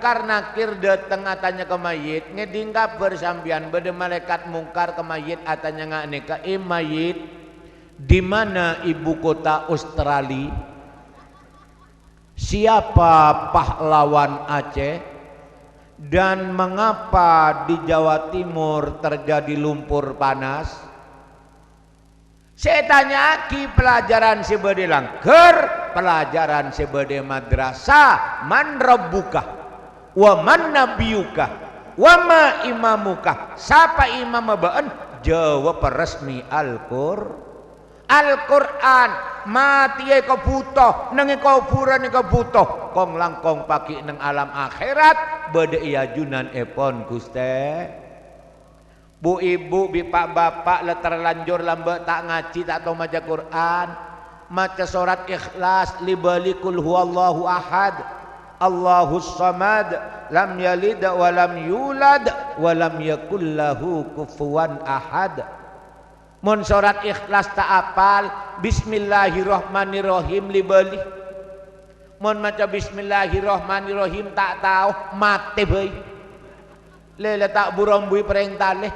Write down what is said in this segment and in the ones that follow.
karena kir dateng atanya ke mayit ngedingkap bersambian bede malaikat mungkar ke mayit atanya nggak neka mayit di mana ibu kota Australia, siapa pahlawan Aceh, dan mengapa di Jawa Timur terjadi lumpur panas. Saya tanya ki pelajaran sebede langker, pelajaran sebede madrasah, man rabbuka wa man nabiyuka wa ma imamuka, siapa imam baan, jawab resmi Al-Quran. Mati ko butuh nang kuburan ko butuh kong langkong paki nang alam akhirat bede iajunan epon Guste. Bu ibu bi pak bapak le terlanjur lambe tak ngaji tak tahu maca Quran, maca surat Ikhlas libalikul huwallahu ahad Allahus samad lam yalid wa lam yulad wa lam yakul lahu kufuwan ahad. Mun surat Ikhlas tak apal bismillahirrahmanirrahim libali. Mun maca bismillahirrahmanirrahim tak tahu mati bae. Lele tak burombui pereng taleh.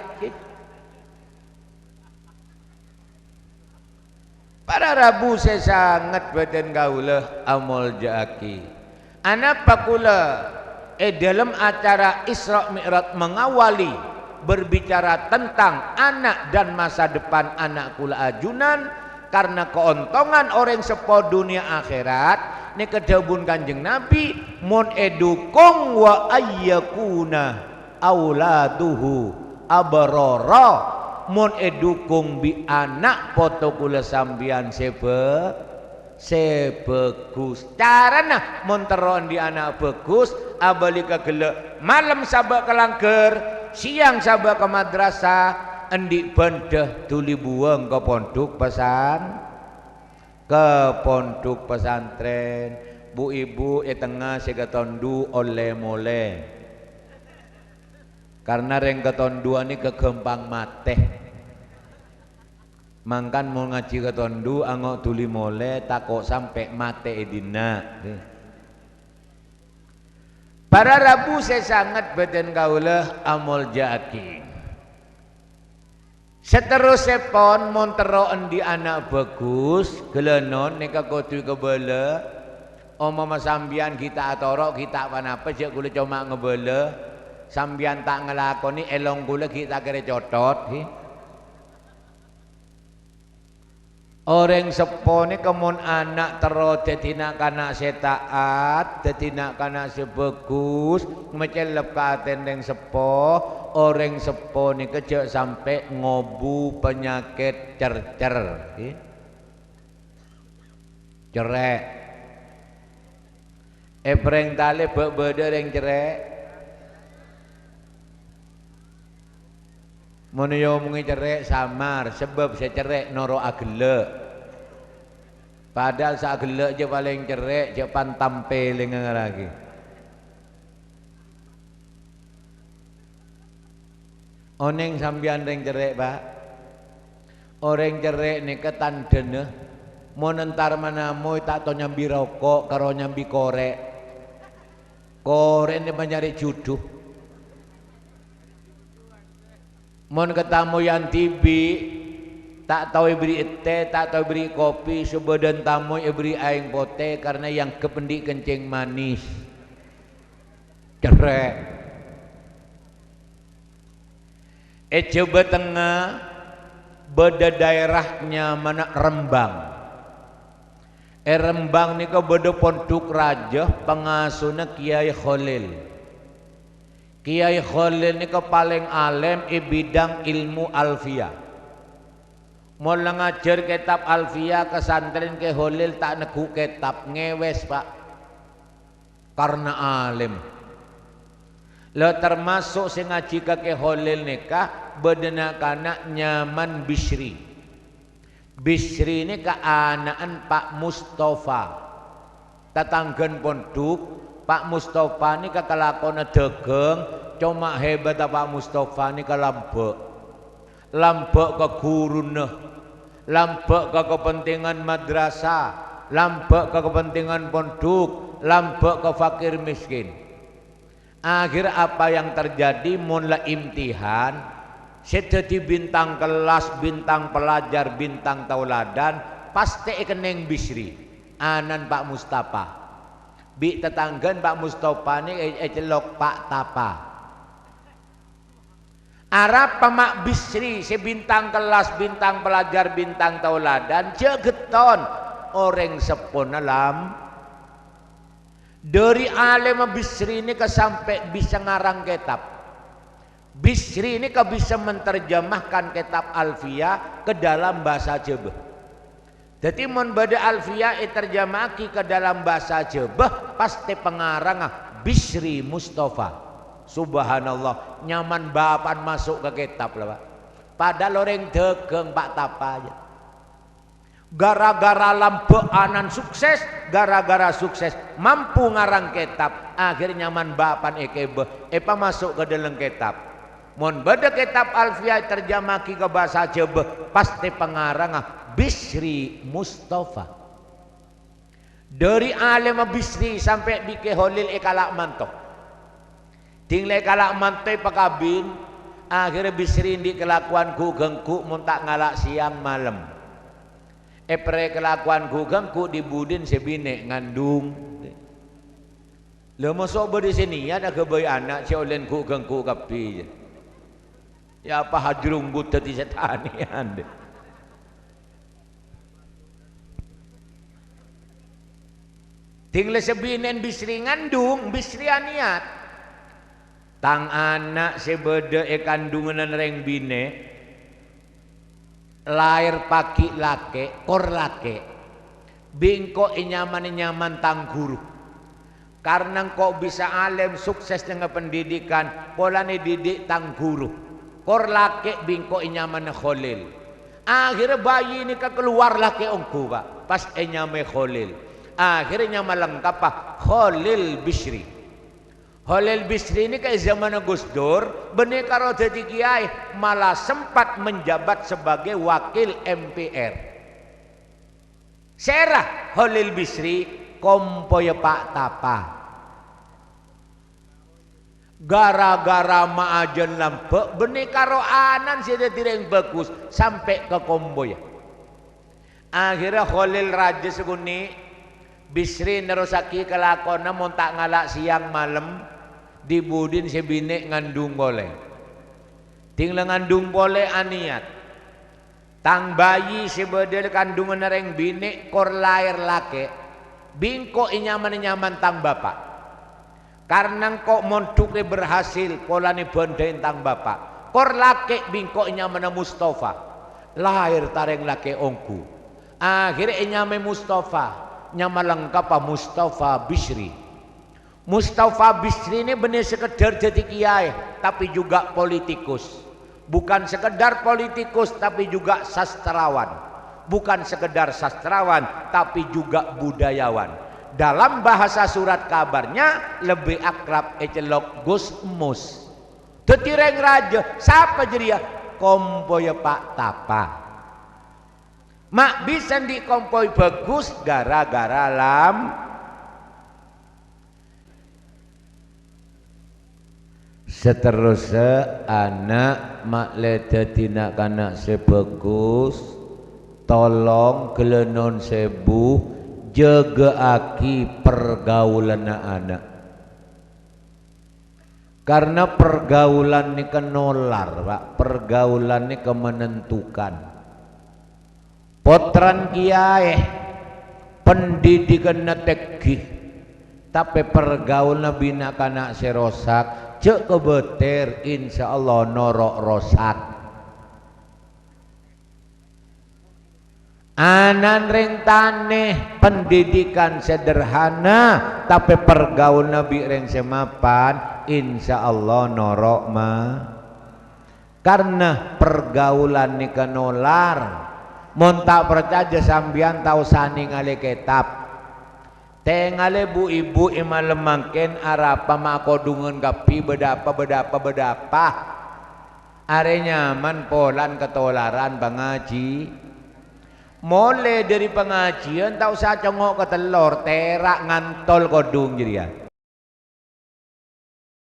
Para Rabu saya sangat badan gaulah amol jaki. Anak pakula dalam acara Isra Mi'raj mengawali berbicara tentang anak dan masa depan anak kula ajunan karena keuntungan orang sepo dunia akhirat ni kedabun Kanjeng Nabi mun edukung wa ayyakuna auladuhu abarara mun edukung bi anak poto kula sambian sebagus carana monteron di anak bagus abalika gelek malam sabak kelangker siang sabak ke madrasah endik bandah tuli buang ke pondok pesantren. Bu ibu tengah segatondu oleh mole karena reng ketonduan ini kegempang mateh. Mangkan mau ngaji ke tondu angok tuli mole takok sampai mate edina. Para Rabu saya sangat badan kaulah amol jaki. Seterusnya pon montero endi anak bagus gelenon neka kotu kebele omama sambian kita atorok kita apa sih kula cuma ngebele sambian tak ngelakoni elong kula kita kira cotot orang sepo ni kemun anak terus tetina kana setaat tetina kana sebagus macam lepas tendeng sepo orang sepo ni kejak sampai ngobu penyakit cercer cerek epreng tali beda yang cerek Mono yo mungi cerek samar sebab saya cerek noro agelek. Padahal sa agelek je paling cerek je pantampeling lagi. Oneng sambian ring cerek Pak. Orang cerek ni ketandene mau nentar mana mau tak tahu nyambi rokok karo nyambi korek. Korek ni mencari juduh. Mon ketemu yang tibi tak tahu beri teh tak tahu beri kopi sebadan tamu beri aing pote karena yang kependik kencing manis cerek coba tengah beda daerahnya mana Rembang Rembang ni kau beda pondok raja pengasuhnya Kiai Khalil. Kiai Khalil ni paling alim bidang ilmu alfiyah. Mau ngajar kitab alfiyah ke santren ke Khalil tak negu kitab ngewes Pak. Karena alim. Lo termasuk sing ngaji ke Khalil nikah bedena kana Nyaman Bisri. Bisri ni ka anaan Pak Mustafa. Tatanggen pondok Pak Mustafa ni kekelakona dagang cuma hebat Pak Mustafa ni ke lambek ke gurune lambek ke kepentingan madrasah lambek ke kepentingan pondok lambek ke fakir miskin Akhir apa yang terjadi mulai imtihan, sedeti bintang kelas, bintang pelajar, bintang tauladan, pasti keneng bisri. Anan Pak Mustafa. Bi tetanggan Pak Mustafa ni celok Pak Tapa. Arab pamak bisri, si bintang kelas, bintang pelajar, bintang tauladan, jegeton orang sepon alam. Dari alim Bisri ini ke sampai bisa ngarang kitab. Bisri ini ke bisa menerjemahkan kitab Alfiyah ke dalam bahasa Jawa. Jadi mun bade Alfiyah terjemahki ke dalam bahasa Jawa pasti pengarang Bisri Mustafa. Subhanallah, nyaman bapan masuk ke kitab lah Pak. Padahal orang degeng Pak Tapa aja. Gara-gara lampu anan sukses, gara-gara sukses mampu ngarang kitab, akhirnya man bapan ekebe epa masuk ke dalam kitab. Mon beda kitab Alfiyah terjemahki ke bahasa Jawa pasti pengarang Bisri Mustafa. Dari alim Bisri sampai bike Holil ekalak mantok. Tingle kalak mantai pakabin, akhirnya Bisri di kelakuanku gengku muntak ngalak siang malam. Epre kelakuan gugang ku dibudin sebine ngandung. Lo masuk di sini ada kebay anak si olen gugang ku kapi. Ya apa hajrung buta di setanian. Tinggal sebinen bisri ngandung, bisri aniat. Tang anak sebeda kandungan reng bine. Lahir pagi lake, kor lake, bingko nyaman tang guru. Karena kok bisa alim sukses dengan pendidikan, pola ni didik tang guru. Kor lake bingko nyaman Khalil. Akhirnya bayi ini keluar lake ongku Pak, pas nyame Khalil. Akhirnya melengkap Pak Khalil Bisri. Khalil Bisri ini kayak zaman Gus Dur, benih karo jadi kiai malah sempat menjabat sebagai wakil MPR. Serah Khalil Bisri kompoy Pak Tapa. Gara-gara maajan lampe, benih karo anan sudah direng bagus sampai ke komboy. Akhirnya Khalil Raja seguni Bisri nerusaki kelakona montak ngalak siang malam. Dibudin sebine ngandung boleh, tinggal ngandung boleh aniat. Tang bayi sebedel kandungan reng bine kor lahir lake, bingko nyaman tang bapak. Karena kok montuknya berhasil, pola ni bendain tang bapak. Kor lake bingko nyaman Mustafa, lahir tareng lake ongku. Akhirnya nyame Mustafa, nyama lengkap Mustafa Bisri. Mustafa Bisri ini benar sekedar jadi kiai, tapi juga politikus. Bukan sekedar politikus, tapi juga sastrawan. Bukan sekedar sastrawan, tapi juga budayawan. Dalam bahasa surat kabarnya lebih akrab ecelok Gus Mus. Tetireng raja, siapa jadi ya? Kompoy Pak Tapa. Mak bisa di kompoy bagus gara-gara lam. Seterusnya anak makleda tina kanak sebagus tolong kelenon sebu jaga aki pergaulan anak karena pergaulan ini kenolar Pak, pergaulan ini kemenentukan potran kiai pendidikan tegih tapi pergaulan bina kanak serosak cek kebeter insya Allah norok rosak. Anan ring taneh pendidikan sederhana tapi pergaulan nabi ring semapan insya Allah norok mah. Karena pergaulan ni kenolar, mon tak percaya sambian tau sani ngale kitab. Tengale bu ibu imalam mangken arapa makodungan kapi bedapa are nyaman polan ketolaran bangaji mulai dari pengajian tau sa congok ke telur terak ngantol kodung jadi ya